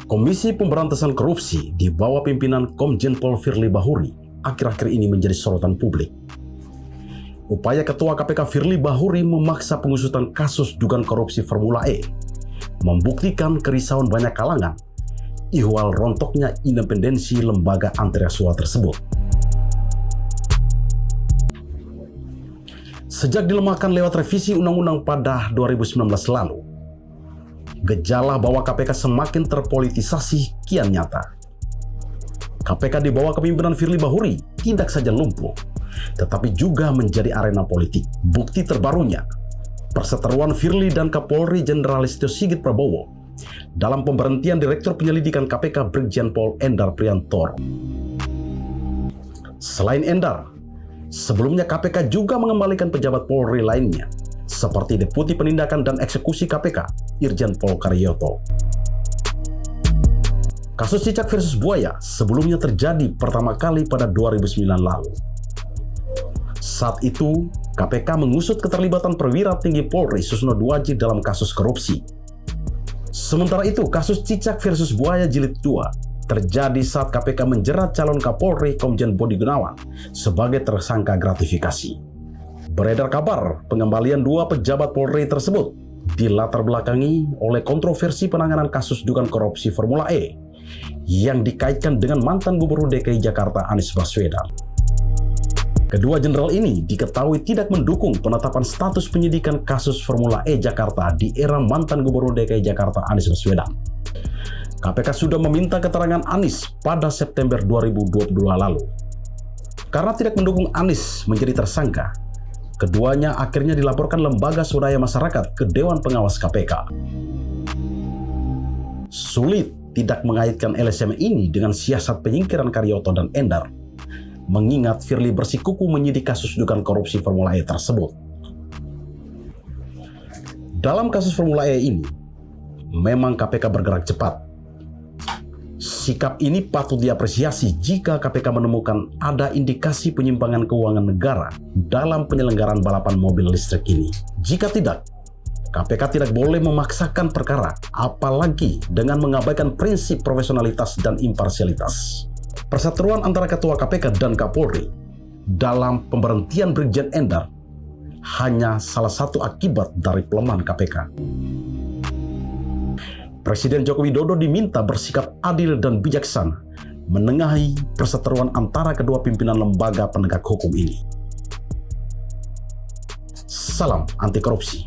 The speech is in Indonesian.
Komisi Pemberantasan Korupsi di bawah pimpinan Komjen Pol Firly Bahuri akhir-akhir ini menjadi sorotan publik. Upaya Ketua KPK Firly Bahuri memaksa pengusutan kasus dugaan korupsi Formula E membuktikan kerisauan banyak kalangan ihwal rontoknya independensi lembaga antirasuah tersebut. Sejak dilemahkan lewat revisi undang-undang pada 2019 lalu, gejala bahwa KPK semakin terpolitisasi kian nyata. KPK di bawah kepemimpinan Firly Bahuri tidak saja lumpuh, tetapi juga menjadi arena politik. Bukti terbarunya, perseteruan Firly dan Kapolri Jenderal Listio Sigit Prabowo dalam pemberhentian Direktur Penyelidikan KPK Brigjen Pol Endar Priantoro. Selain Endar, sebelumnya KPK juga mengembalikan pejabat Polri lainnya, seperti Deputi Penindakan dan Eksekusi KPK, Irjen Pol Karyoto. Kasus Cicak versus Buaya sebelumnya terjadi pertama kali pada 2009 lalu. Saat itu, KPK mengusut keterlibatan perwira tinggi Polri Susno Duaji dalam kasus korupsi. Sementara itu, kasus Cicak versus Buaya Jilid 2 terjadi saat KPK menjerat calon Kapolri Komjen Budi Gunawan sebagai tersangka gratifikasi. Beredar kabar pengembalian dua pejabat Polri tersebut dilatar belakangi oleh kontroversi penanganan kasus dugaan korupsi Formula E yang dikaitkan dengan mantan Gubernur DKI Jakarta Anies Baswedan. Kedua jenderal ini diketahui tidak mendukung penetapan status penyidikan kasus Formula E Jakarta di era mantan Gubernur DKI Jakarta Anies Baswedan. KPK sudah meminta keterangan Anies pada September 2022 lalu. Karena tidak mendukung Anies menjadi tersangka, keduanya akhirnya dilaporkan Lembaga Swadaya Masyarakat ke Dewan Pengawas KPK. Sulit tidak mengaitkan LSM ini dengan siasat penyingkiran Karyoto dan Endar, mengingat Firly bersikukuh menyidik kasus dugaan korupsi Formula E tersebut. Dalam kasus Formula E ini, memang KPK bergerak cepat. Sikap ini patut diapresiasi jika KPK menemukan ada indikasi penyimpangan keuangan negara dalam penyelenggaraan balapan mobil listrik ini. Jika tidak, KPK tidak boleh memaksakan perkara, apalagi dengan mengabaikan prinsip profesionalitas dan imparsialitas. Perseteruan antara Ketua KPK dan Kapolri dalam pemberhentian Brigjen Endar hanya salah satu akibat dari pelemahan KPK. Presiden Joko Widodo diminta bersikap adil dan bijaksana menengahi perseteruan antara kedua pimpinan lembaga penegak hukum ini. Salam anti korupsi.